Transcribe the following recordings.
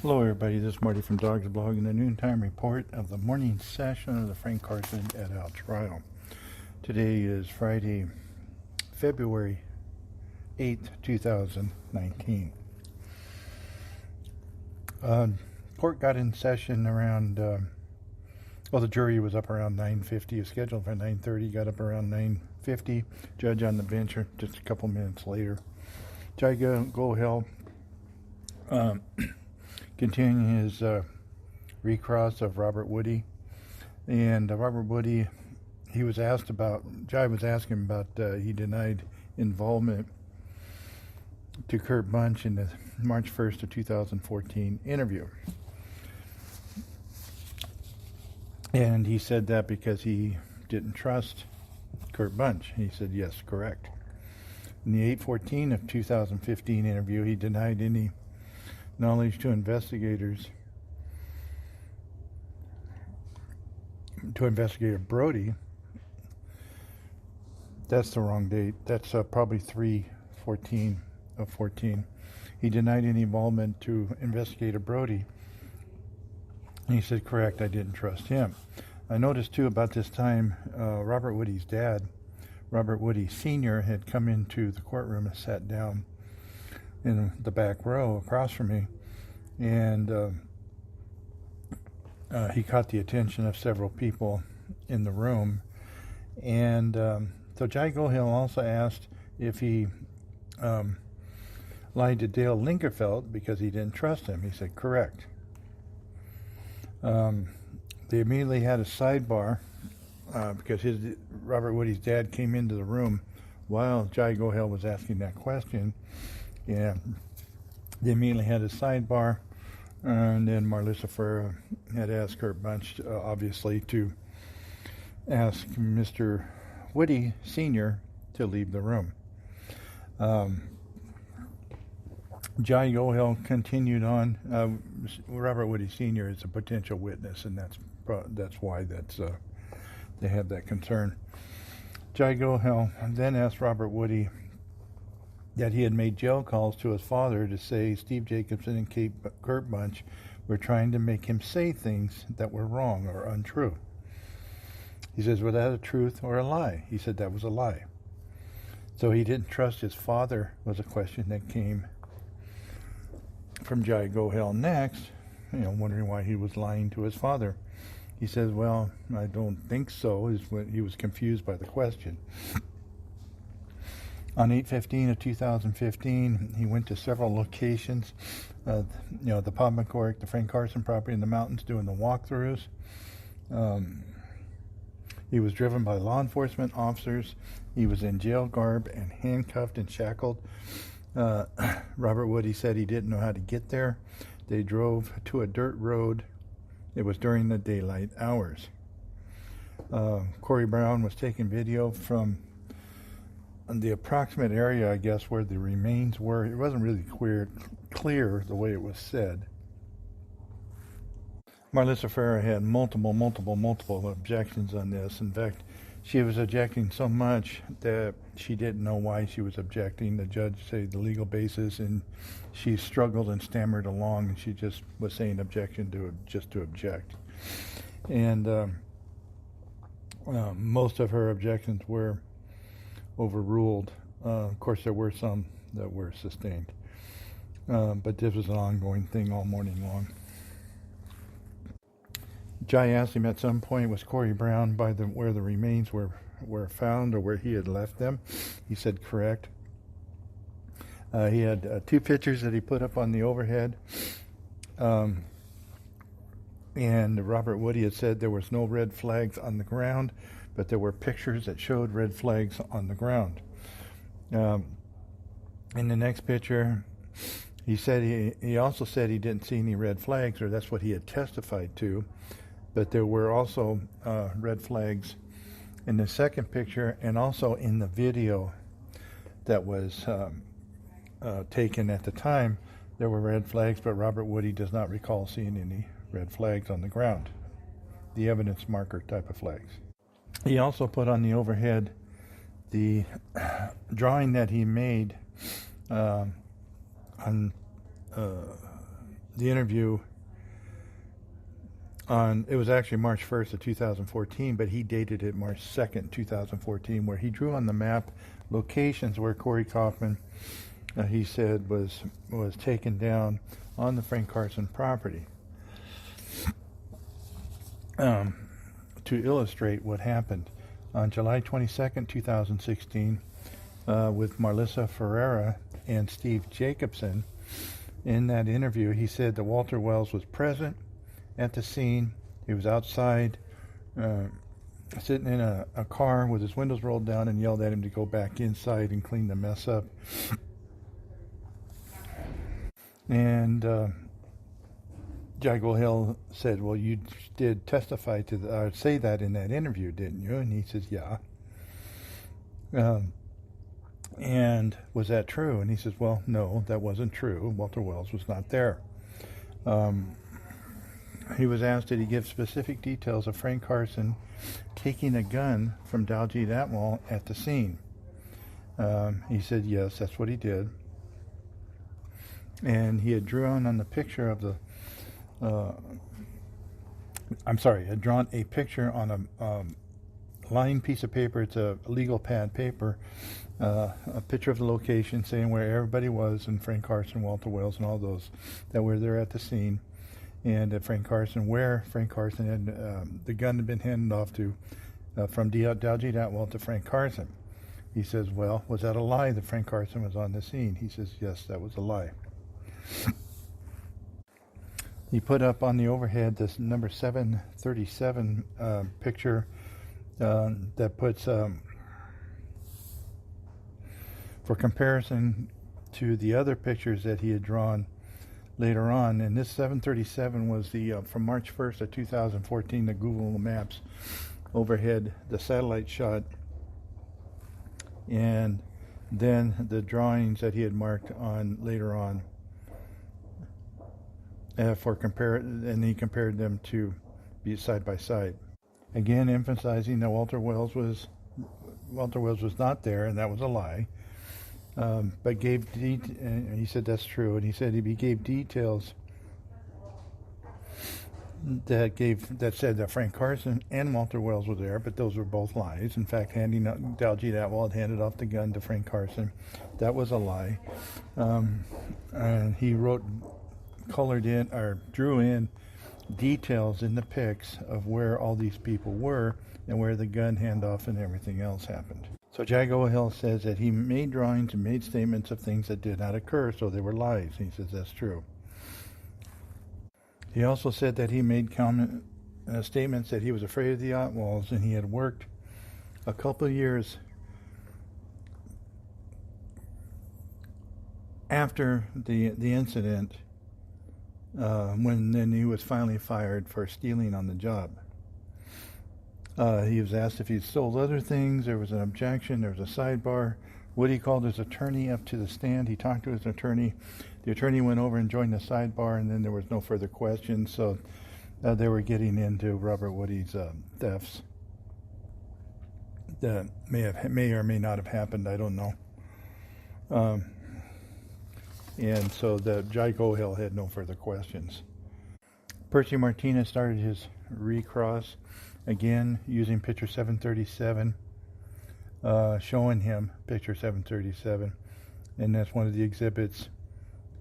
Hello everybody, this is Marty from Dawgs blog and the noontime report of the morning session of the Frank Carson et al. Trial. Today is Friday, February 8th, 2019. Court got in session around, the jury was up around 9:50. It was scheduled for 9:30, got up around 9:50. Judge on the bench just a couple minutes later. Judge Gohell continuing his recross of Robert Woody. And Robert Woody, he was asked about, Jai was asking about, he denied involvement to Kurt Bunch in the March 1st of 2014 interview. And he said that because he didn't trust Kurt Bunch. He said, yes, correct. In the 8/14 of 2015 interview, he denied any knowledge to investigators, to Investigator Brody. That's the wrong date. That's probably 3/14 of 14. He denied any involvement to Investigator Brody. And he said, correct, I didn't trust him. I noticed too about this time, Robert Woody's dad, Robert Woody Sr., had come into the courtroom and sat down in the back row across from me, and he caught the attention of several people in the room. And so Jai Gohell also asked if he lied to Dale Lingerfeld because he didn't trust him. He said, correct. They immediately had a sidebar because Robert Woody's dad came into the room while Jai Gohell was asking that question. Yeah, they immediately had a sidebar, and then Marlissa Ferrer had asked Kurt Bunch, obviously, to ask Mr. Woody Sr. to leave the room. Jai Gohell continued on. Robert Woody Sr. is a potential witness, and that's why they had that concern. Jai Gohell then asked Robert Woody that he had made jail calls to his father to say Steve Jacobson and Kurt Bunch were trying to make him say things that were wrong or untrue. He says, was that a truth or a lie? He said that was a lie. So he didn't trust his father was a question that came from Jai Gohell next, wondering why he was lying to his father. He says, well, I don't think so, is when he was confused by the question. On 8/15 of 2015, he went to several locations, the Pop McCormick, the Frank Carson property in the mountains, doing the walkthroughs. He was driven by law enforcement officers. He was in jail garb and handcuffed and shackled. Robert Woody said he didn't know how to get there. They drove to a dirt road. It was during the daylight hours. Corey Brown was taking video from the approximate area, I guess, where the remains were. It wasn't really clear the way it was said. Marlissa Ferrer had multiple objections on this. In fact, she was objecting so much that she didn't know why she was objecting. The judge said the legal basis, and she struggled and stammered along, and she just was saying objection to object. And most of her objections were overruled. Of course, there were some that were sustained. But this was an ongoing thing all morning long. Jai asked him at some point, was Corey Brown by where the remains were found or where he had left them? He said correct. He had two pictures that he put up on the overhead. And Robert Woody had said there was no red flags on the ground, but there were pictures that showed red flags on the ground. In the next picture, he said he also said he didn't see any red flags, or that's what he had testified to, but there were also red flags in the second picture and also in the video that was taken at the time. There were red flags, but Robert Woody does not recall seeing any red flags on the ground, the evidence marker type of flags. He also put on the overhead the drawing that he made on the interview on, it was actually March 1st of 2014, but he dated it March 2nd, 2014, where he drew on the map locations where Corey Kaufman, he said, was taken down on the Frank Carson property, to illustrate what happened. On July 22nd, 2016, with Marlissa Ferreira and Steve Jacobson, in that interview, he said that Walter Wells was present at the scene. He was outside, sitting in a car with his windows rolled down, and yelled at him to go back inside and clean the mess up. And Jago Hill said, well, you did testify to say that in that interview, didn't you? And he says, yeah. And was that true? And he says, well, no, that wasn't true. Walter Wells was not there. He was asked, did he give specific details of Frank Carson taking a gun from Daljeet Atwal at the scene? He said, yes, that's what he did. And he had drawn on the picture of the, had drawn a picture on a lined piece of paper. It's a legal pad paper, a picture of the location saying where everybody was, and Frank Carson, Walter Wells, and all those that were there at the scene. And where Frank Carson had, the gun had been handed off to, from Daljeet Atwal to Frank Carson. He says, well, was that a lie that Frank Carson was on the scene? He says, yes, that was a lie. He put up on the overhead this number 737 picture that puts, for comparison to the other pictures that he had drawn later on. And this 737 was the from March 1st of 2014, the Google Maps overhead, the satellite shot, and then the drawings that he had marked on later on and he compared them to be side by side. Again, emphasizing that Walter Wells was not there, and that was a lie. But and he said that's true, and he said he gave details that said that Frank Carson and Walter Wells were there, but those were both lies. In fact, Daljeet Atwal had handed off the gun to Frank Carson. That was a lie. And he drew in details in the pics of where all these people were and where the gun handoff and everything else happened. So Jago Hill says that he made drawings and made statements of things that did not occur, so they were lies. He says that's true. He also said that he made statements that he was afraid of the Atwals, and he had worked a couple of years after the incident, when then he was finally fired for stealing on the job. He was asked if he'd sold other things. There was an objection. There was a sidebar. Woody called his attorney up to the stand. He talked to his attorney. The attorney went over and joined the sidebar, and then there was no further questions. So they were getting into Robert Woody's thefts that may or may not have happened. I don't know. And so the Jago Hill had no further questions. Percy Martinez started his recross, again using picture 737, showing him picture 737, and that's one of the exhibits.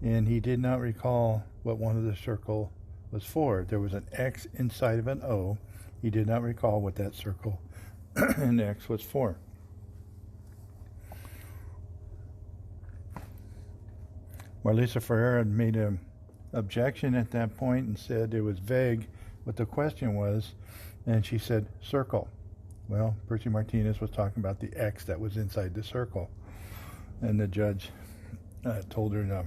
And he did not recall what one of the circle was for. There was an X inside of an O. He did not recall what that circle and X was for. Marlisa Ferreira made an objection at that point and said it was vague what the question was, and she said circle. Well, Percy Martinez was talking about the X that was inside the circle, and the judge told her to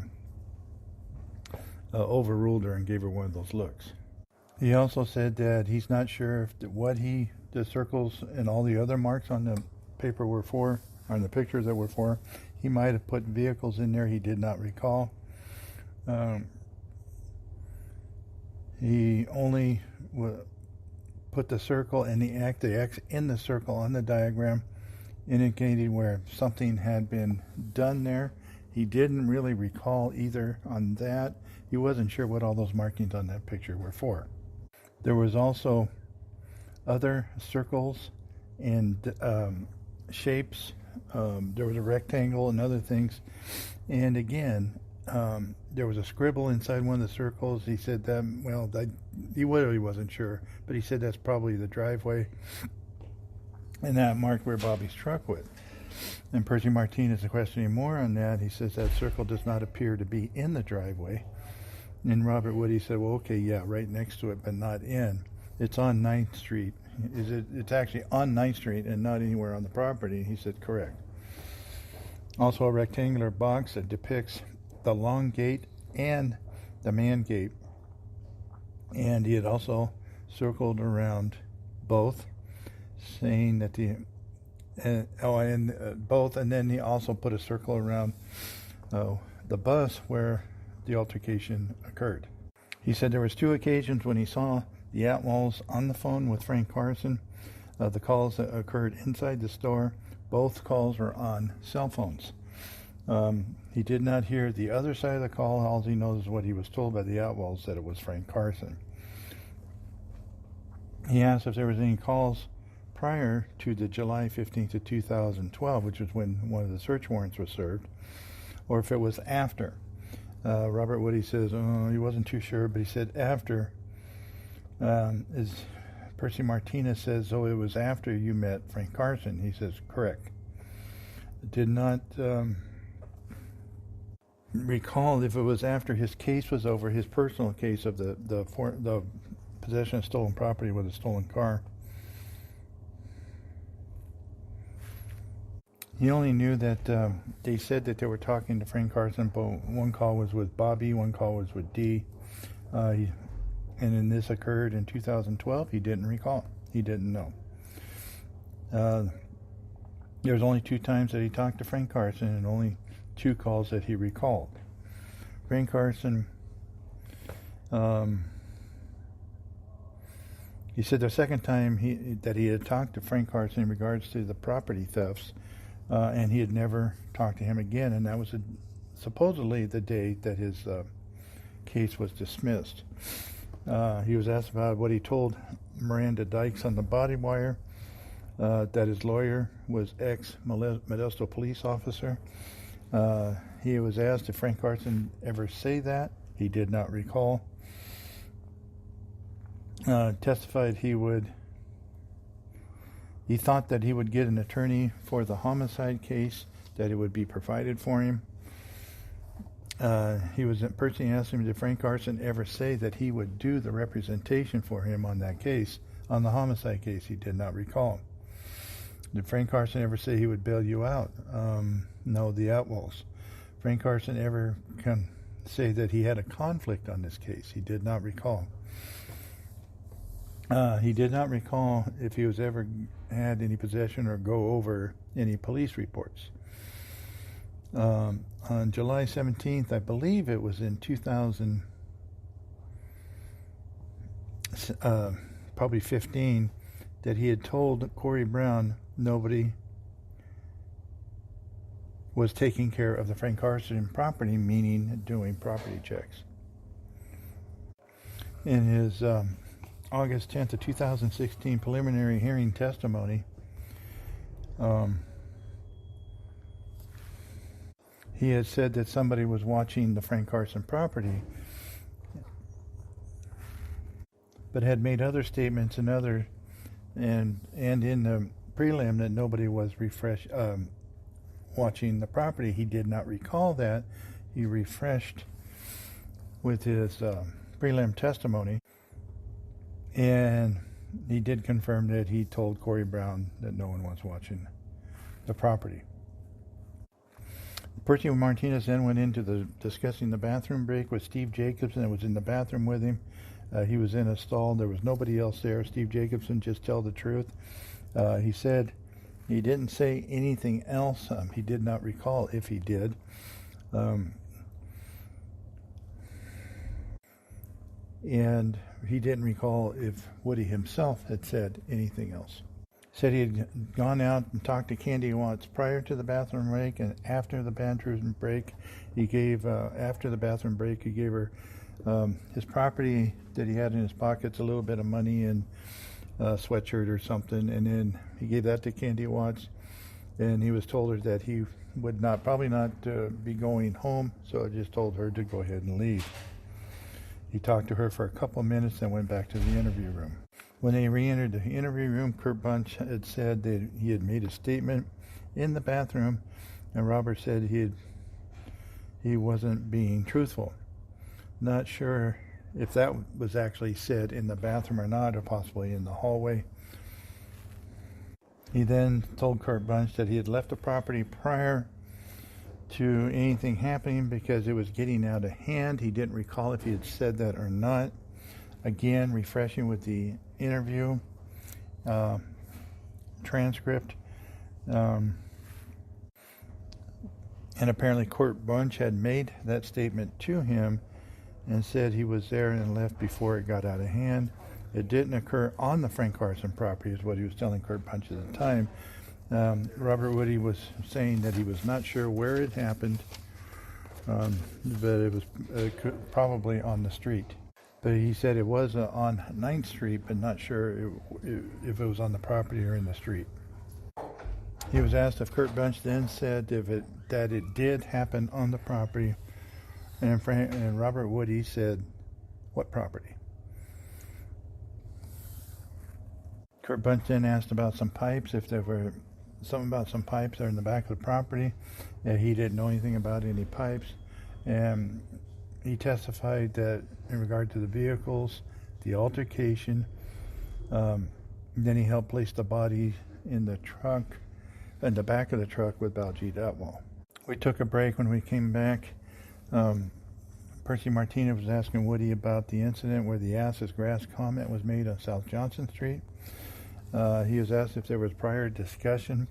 overruled her and gave her one of those looks. He also said that he's not sure if the circles and all the other marks on the paper were for, on the pictures that were for. He might have put vehicles in there. He did not recall. He only put the circle and the X in the circle on the diagram, indicating where something had been done there. He didn't really recall either on that. he wasn't sure what all those markings on that picture were for. There was also other circles and shapes. There was a rectangle and other things. And again, there was a scribble inside one of the circles. He said that, well, he really wasn't sure, but he said that's probably the driveway. And that marked where Bobby's truck went. And Percy Martinez is questioning more on that. He says that circle does not appear to be in the driveway. And Robert Woody said, well, okay, yeah, right next to it, but not in. It's on 9th Street. It's actually on 9th Street and not anywhere on the property. He said, correct. Also a rectangular box that depicts the long gate and the man gate. And he had also circled around both, saying that both, and then he also put a circle around the bus where the altercation occurred. He said there was 2 occasions when he saw the Atwalls on the phone with Frank Carson. The calls that occurred inside the store, both calls were on cell phones. He did not hear the other side of the call. All he knows is what he was told by the Atwalls, that it was Frank Carson. He asked if there was any calls prior to the July 15th of 2012, which was when one of the search warrants was served, or if it was after. Robert Woody says, he wasn't too sure, but he said after. As Percy Martinez says, it was after you met Frank Carson. He says, correct. Did not recall if it was after his case was over, his personal case of the possession of stolen property with a stolen car. He only knew that they said that they were talking to Frank Carson, but one call was with Bobby, one call was with Dee. And then this occurred in 2012. He didn't recall. He didn't know. There was only 2 times that he talked to Frank Carson and only 2 calls that he recalled. Frank Carson, he said the second time that he had talked to Frank Carson in regards to the property thefts, and he had never talked to him again, and that was supposedly the day that his case was dismissed. He was asked about what he told Miranda Dykes on the body wire, that his lawyer was ex-Modesto police officer. He was asked if Frank Carson ever say that. He did not recall. Testified he thought that he would get an attorney for the homicide case, that it would be provided for him. Personally asked him, did Frank Carson ever say that he would do the representation for him on that case, on the homicide case? He did not recall. Did Frank Carson ever say he would bail you out? No, the Atwalls. Frank Carson ever can say that he had a conflict on this case? He did not recall. He did not recall if he was ever had any possession or go over any police reports. On July 17th, I believe it was in 2000, probably 15, that he had told Corey Brown nobody was taking care of the Frank Carson property, meaning doing property checks. In his August 10th of 2016 preliminary hearing testimony, he had said that somebody was watching the Frank Carson property, but had made other statements and in the prelim that nobody was watching the property. He did not recall that. He refreshed with his prelim testimony, and he did confirm that he told Corey Brown that no one was watching the property. Percy Martinez then went into discussing the bathroom break with Steve Jacobson, that was in the bathroom with him. He was in a stall. There was nobody else there. Steve Jacobson, just tell the truth. He said he didn't say anything else. He did not recall if he did. And he didn't recall if Woody himself had said anything else. Said he had gone out and talked to Candy Watts prior to the bathroom break and after the bathroom break. He gave, after the bathroom break, he gave her His property that he had in his pockets, a little bit of money and a sweatshirt or something, and then he gave that to Candy Watts, and he was told her that he would probably not be going home, so I just told her to go ahead and leave. He talked to her for a couple minutes and went back to the interview room. When they re-entered the interview room, Kurt Bunch had said that he had made a statement in the bathroom, and Robert said he wasn't being truthful. Not sure if that was actually said in the bathroom or not, or possibly in the hallway. He then told Kurt Bunch that he had left the property prior to anything happening because it was getting out of hand. He didn't recall if he had said that or not. Again, refreshing with the interview transcript. And apparently Kurt Bunch had made that statement to him and said he was there and left before it got out of hand. It didn't occur on the Frank Carson property, is what he was telling Kurt Bunch at the time. Robert Woody was saying that he was not sure where it happened, but it was probably on the street. But he said it was on 9th Street, but not sure if it was on the property or in the street. He was asked if Kurt Bunch then said that it did happen on the property, and Robert Woody said, "What property?" Kurt Bunch then asked about some pipes, if there were something about some pipes that are in the back of the property. He didn't know anything about any pipes. And he testified that in regard to the vehicles, the altercation, then he helped place the body in the truck, in the back of the truck with Baljeet Atwal. We took a break. When we came back, Percy Martinez was asking Woody about the incident where the ass is grass comment was made on South Johnson Street. He was asked if there was prior discussion.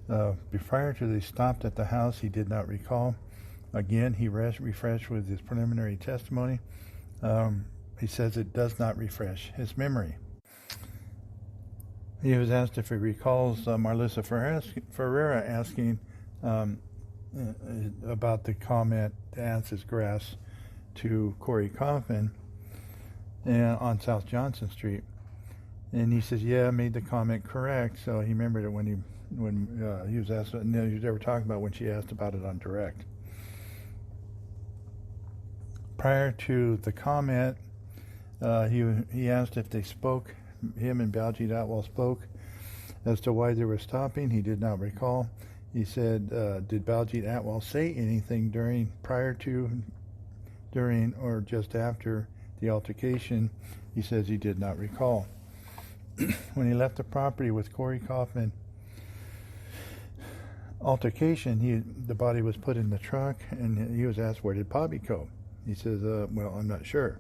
Prior to they stopped at the house, he did not recall. Again, he refreshed with his preliminary testimony. He says it does not refresh his memory. He was asked if he recalls Marlissa Ferreira asking about the comment, the ass is grass, to Corey Kaufman on South Johnson Street. And he says, yeah, I made the comment correct. So he remembered it when he was asked, and he was ever talking about when she asked about it on direct. Prior to the comment, he asked if they spoke, him and Baljeet Atwal spoke as to why they were stopping. He did not recall. He said, did Baljeet Atwal say anything prior to, during, or just after the altercation? He says he did not recall. When he left the property with Corey Kaufman altercation, the body was put in the truck, and he was asked, where did Bobby go? He says, well, I'm not sure.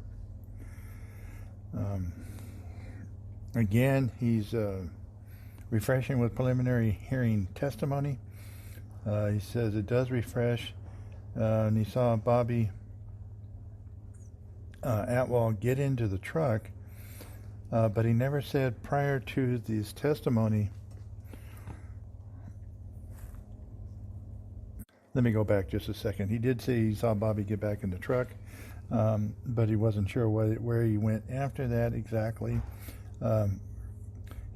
Again, he's refreshing with preliminary hearing testimony. He says it does refresh, and he saw Bobby Atwal get into the truck, but he never said prior to this testimony. Let me go back just a second. He did say he saw Bobby get back in the truck, but he wasn't sure where he went after that exactly.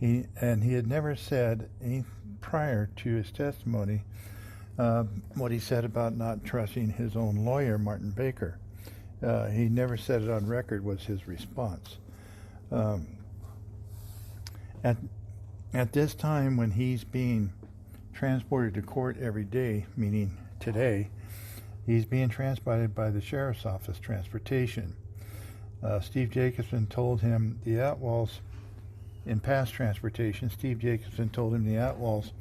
He had never said prior to his testimony what he said about not trusting his own lawyer, Martin Baker. He never said it on record was his response. At this time, when he's being transported to court every day, meaning today, he's being transported by the sheriff's office transportation. Steve Jacobson told him the Atwals, in past transportation, Steve Jacobson told him the Atwals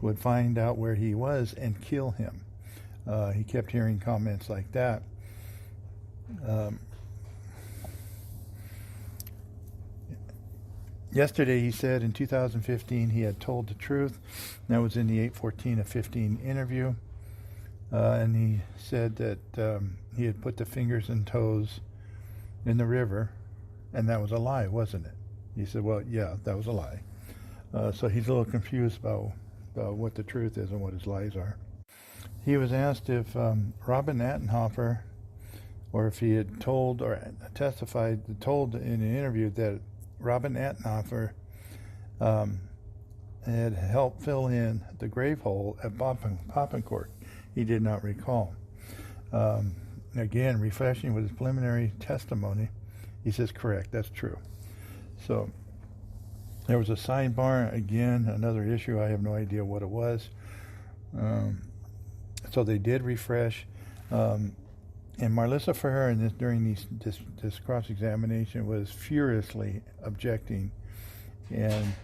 would find out where he was and kill him. He kept hearing comments like that. Yesterday, he said in 2015 he had told the truth. That was in the 8/14/15 interview. And he said that he had put the fingers and toes in the river, and that was a lie, wasn't it? He said, well, yeah, that was a lie. So he's a little confused about what the truth is and what his lies are. He was asked if Robin Attenhofer or if he had told or told in an interview that Robin Attenhofer had helped fill in the grave hole at Poppencourt. He did not recall. Again, refreshing with his preliminary testimony, he says, correct, that's true. So there was a sidebar, again, another issue. I have no idea what it was. So they did refresh. And Marlissa Ferrer, during this cross-examination, was furiously objecting. And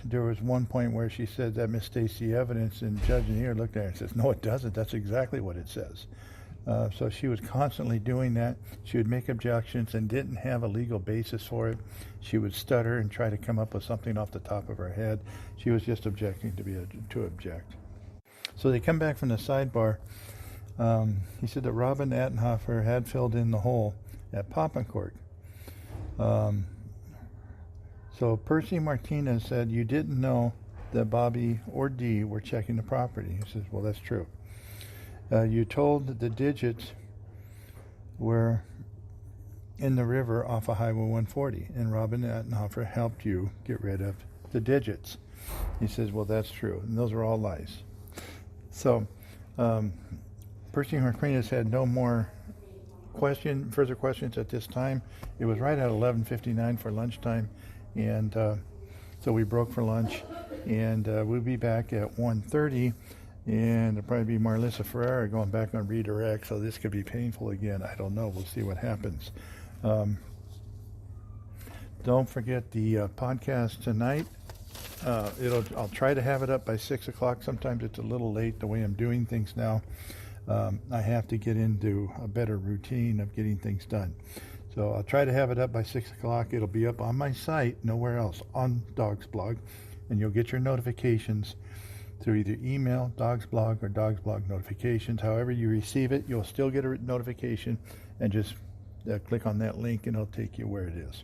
there was one point where she said that misstates the evidence, and Judge Neer looked at her and says, no, it doesn't. That's exactly what it says. So she was constantly doing that. She would make objections and didn't have a legal basis for it. She would stutter and try to come up with something off the top of her head. She was just objecting to object. So they come back from the sidebar. He said that Robin Attenhofer had filled in the hole at Poppencourt. So Percy Martinez said, you didn't know that Bobby or Dee were checking the property. He says, well, that's true. You told that the digits were in the river off of Highway 140, and Robin Attenhofer helped you get rid of the digits. He says, well, that's true, and those are all lies. So Percy Martinez had no more further questions at this time. It was right at 11:59 for lunchtime, and so we broke for lunch, and we'll be back at 1:30. And it'll probably be Marlissa Ferrer going back on redirect, so this could be painful again. I don't know. We'll see what happens. Don't forget the podcast tonight. I'll try to have it up by 6 o'clock. Sometimes it's a little late the way I'm doing things now. I have to get into a better routine of getting things done. So I'll try to have it up by 6 o'clock. It'll be up on my site, nowhere else, on Dawgs blog, and you'll get your notifications through either email, Dawgs blog, or Dawgs blog notifications. However you receive it, you'll still get a notification, and just click on that link and it'll take you where it is.